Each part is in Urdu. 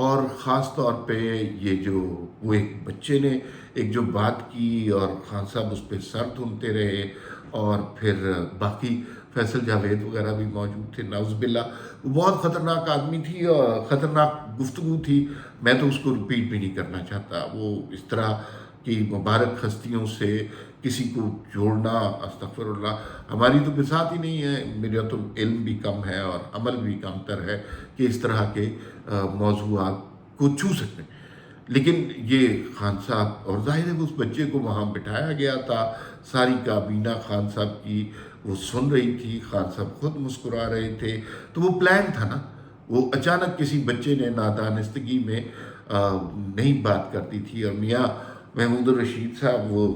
اور خاص طور پہ یہ جو وہ ایک بچے نے ایک جو بات کی اور خان صاحب اس پہ سر دھنتے رہے، اور پھر باقی فیصل جاوید وغیرہ بھی موجود تھے، نعوذ باللہ وہ بہت خطرناک آدمی تھی اور خطرناک گفتگو تھی، میں تو اس کو رپیٹ بھی نہیں کرنا چاہتا۔ وہ اس طرح کی مبارک ہستیوں سے کسی کو جوڑنا، استغفر اللہ، ہماری تو بساط ہی نہیں ہے، میرا تو علم بھی کم ہے اور عمل بھی کم تر ہے کہ اس طرح کے موضوعات کو چھو سکتے ہیں۔ لیکن یہ خان صاحب، اور ظاہر ہے اس بچے کو وہاں بٹھایا گیا تھا، ساری کابینہ خان صاحب کی وہ سن رہی تھی، خان صاحب خود مسکرا رہے تھے، تو وہ پلان تھا نا۔ وہ اچانک کسی بچے نے نادانستگی میں نہیں بات کرتی تھی، اور میاں محمود الرشید صاحب وہ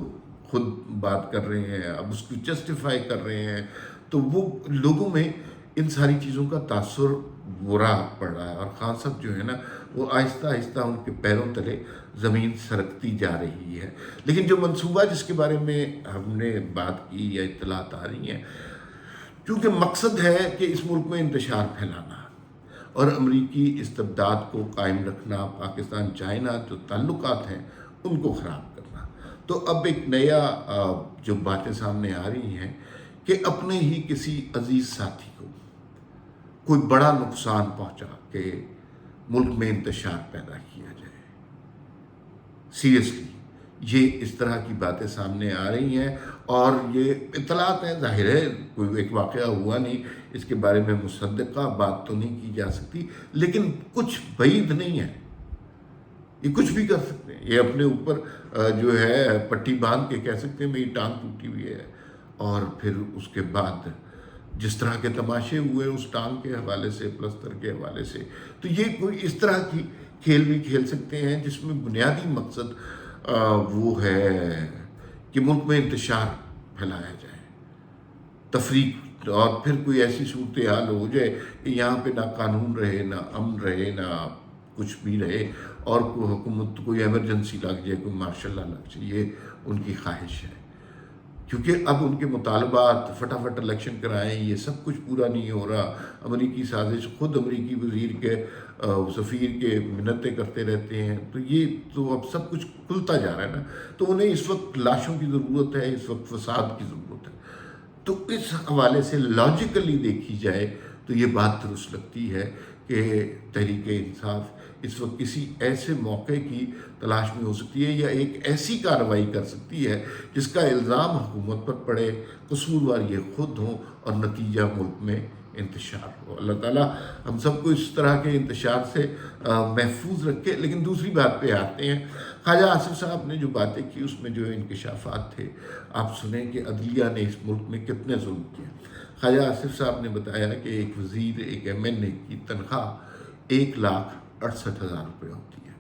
خود بات کر رہے ہیں، اب اس کو جسٹیفائی کر رہے ہیں، تو وہ لوگوں میں ان ساری چیزوں کا تاثر برا پڑ رہا ہے، اور خان صاحب جو ہے نا وہ آہستہ آہستہ ان کے پیروں تلے زمین سرکتی جا رہی ہے۔ لیکن جو منصوبہ جس کے بارے میں ہم نے بات کی یا اطلاعات آ رہی ہیں، کیونکہ مقصد ہے کہ اس ملک میں انتشار پھیلانا اور امریکی استبداد کو قائم رکھنا، پاکستان چائنا جو تعلقات ہیں ان کو خراب کرنا، تو اب ایک نیا جو باتیں سامنے آ رہی ہیں کہ اپنے ہی کسی عزیز ساتھی کو کوئی بڑا نقصان پہنچا کے ملک میں انتشار پیدا کیا جائے۔ سیریسلی یہ اس طرح کی باتیں سامنے آ رہی ہیں، اور یہ اطلاعات ہیں، ظاہر ہے کوئی ایک واقعہ ہوا نہیں، اس کے بارے میں مصدقہ بات تو نہیں کی جا سکتی، لیکن کچھ بعید نہیں ہے، یہ کچھ بھی کر سکتے ہیں۔ یہ اپنے اوپر جو ہے پٹی باندھ کے کہہ سکتے ہیں میری ٹانگ ٹوٹی ہوئی ہے، اور پھر اس کے بعد جس طرح کے تماشے ہوئے اس ٹانگ کے حوالے سے، پلستر کے حوالے سے، تو یہ کوئی اس طرح کی کھیل بھی کھیل سکتے ہیں جس میں بنیادی مقصد وہ ہے کہ ملک میں انتشار پھیلایا جائے، تفریق، اور پھر کوئی ایسی صورتحال ہو جائے کہ یہاں پہ نہ قانون رہے، نہ امن رہے، نہ کچھ بھی رہے، اور کوئی حکومت کوئی ایمرجنسی لگ جائے، کوئی مارشل لا لگ جائے۔ یہ ان کی خواہش ہے، کیونکہ اب ان کے مطالبات فٹافٹ الیکشن کرائیں، یہ سب کچھ پورا نہیں ہو رہا۔ امریکی سازش، خود امریکی وزیر کے سفیر کے منتیں کرتے رہتے ہیں، تو یہ تو اب سب کچھ کھلتا جا رہا ہے نا، تو انہیں اس وقت لاشوں کی ضرورت ہے، اس وقت فساد کی ضرورت ہے۔ تو اس حوالے سے لاجیکلی دیکھی جائے تو یہ بات درست لگتی ہے کہ تحریک انصاف اس وقت کسی ایسے موقع کی تلاش میں ہو سکتی ہے، یا ایک ایسی کارروائی کر سکتی ہے جس کا الزام حکومت پر پڑے، قصوروار یہ خود ہوں، اور نتیجہ ملک میں انتشار ہو۔ اللہ تعالیٰ ہم سب کو اس طرح کے انتشار سے محفوظ رکھے۔ لیکن دوسری بات پہ آتے ہیں، خواجہ آصف صاحب نے جو باتیں کی اس میں جو انکشافات تھے، آپ سنیں کہ عدلیہ نے اس ملک میں کتنے ظلم کیا۔ خواجہ آصف صاحب نے بتایا کہ ایک وزیر، ایک MNA کی تنخواہ 1,68,000 روپے ہوتی ہے،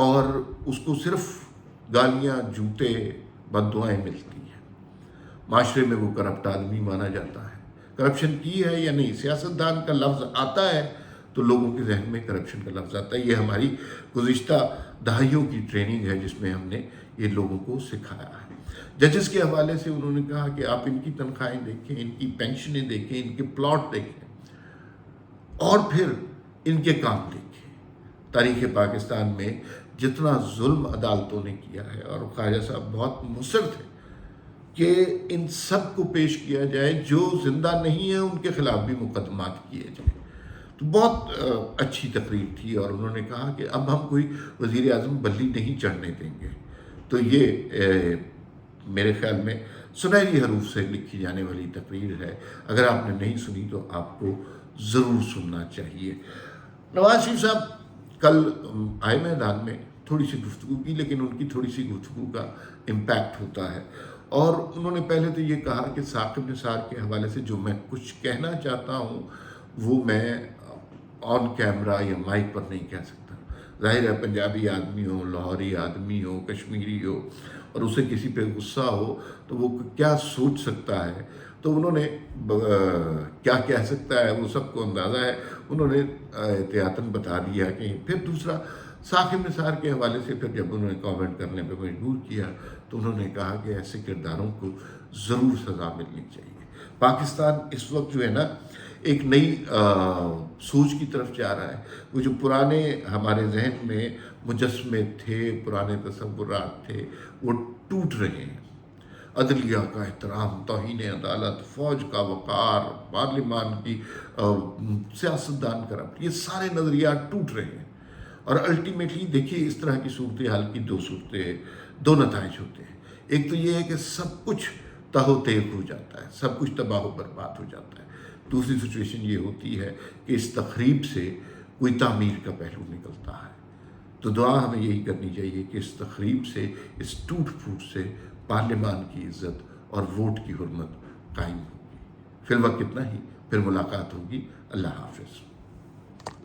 اور اس کو صرف گالیاں، جوتے، بد دعائیں ملتی ہیں۔ معاشرے میں وہ کرپٹ آدمی مانا جاتا ہے۔ کرپشن کی ہے یا نہیں، سیاستدان کا لفظ آتا ہے تو لوگوں کے ذہن میں کرپشن کا لفظ آتا ہے۔ یہ ہماری گزشتہ دہائیوں کی ٹریننگ ہے جس میں ہم نے یہ لوگوں کو سکھایا ہے۔ ججز کے حوالے سے انہوں نے کہا کہ آپ ان کی تنخواہیں دیکھیں، ان کی پینشنیں دیکھیں، ان کے پلاٹ دیکھیں، اور پھر ان کے کام دیکھیں۔ تاریخ پاکستان میں جتنا ظلم عدالتوں نے کیا ہے، اور خواجہ صاحب بہت مصر تھے کہ ان سب کو پیش کیا جائے، جو زندہ نہیں ہیں ان کے خلاف بھی مقدمات کیے جائیں۔ تو بہت اچھی تقریر تھی، اور انہوں نے کہا کہ اب ہم کوئی وزیر اعظم بلی نہیں چڑھنے دیں گے۔ تو یہ میرے خیال میں سنہری حروف سے لکھی جانے والی تقریر ہے، اگر آپ نے نہیں سنی تو آپ کو ضرور سننا چاہیے۔ نواز شریف صاحب کل آئے میدان میں، تھوڑی سی گفتگو کی، لیکن ان کی تھوڑی سی گفتگو کا امپیکٹ ہوتا ہے، اور انہوں نے پہلے تو یہ کہا کہ ثاقب نثار کے حوالے سے جو میں کچھ کہنا چاہتا ہوں وہ میں آن کیمرہ یا مائک پر نہیں کہہ سکتا۔ ظاہر ہے پنجابی آدمی ہو، لاہوری آدمی ہو، کشمیری ہو، اور اسے کسی پہ غصہ ہو تو وہ کیا سوچ سکتا ہے، تو انہوں نے کیا کہہ سکتا ہے وہ سب کو اندازہ ہے۔ انہوں نے احتیاطاً بتا دیا کہ پھر دوسرا ثاقب نثار کے حوالے سے پھر جب انہوں نے کامنٹ کرنے پہ مجبور کیا تو انہوں نے کہا کہ ایسے کرداروں کو ضرور سزا ملنی چاہیے۔ پاکستان اس وقت جو ہے نا ایک نئی سوچ کی طرف جا رہا ہے. وہ جو پرانے ہمارے ذہن میں مجسمے تھے، پرانے تصورات تھے، وہ ٹوٹ رہے ہیں. عدلیہ کا احترام، توہین عدالت، فوج کا وقار، پارلیمان کی سیاستدان کا ربط، یہ سارے نظریات ٹوٹ رہے ہیں. اور الٹیمیٹلی دیکھیے اس طرح کی صورتحال کی دو نتائج ہوتے ہیں. ایک تو یہ ہے کہ سب کچھ تہ و تیغ ہو جاتا ہے، سب کچھ تباہ و برباد ہو جاتا ہے. دوسری سچویشن یہ ہوتی ہے کہ اس تخریب سے کوئی تعمیر کا پہلو نکلتا ہے. تو دعا ہمیں یہی کرنی چاہیے کہ اس تخریب سے، اس ٹوٹ پھوٹ سے پارلیمان کی عزت اور ووٹ کی حرمت قائم ہوگی. فی الوقت اتنا ہی، پھر ملاقات ہوگی. اللہ حافظ.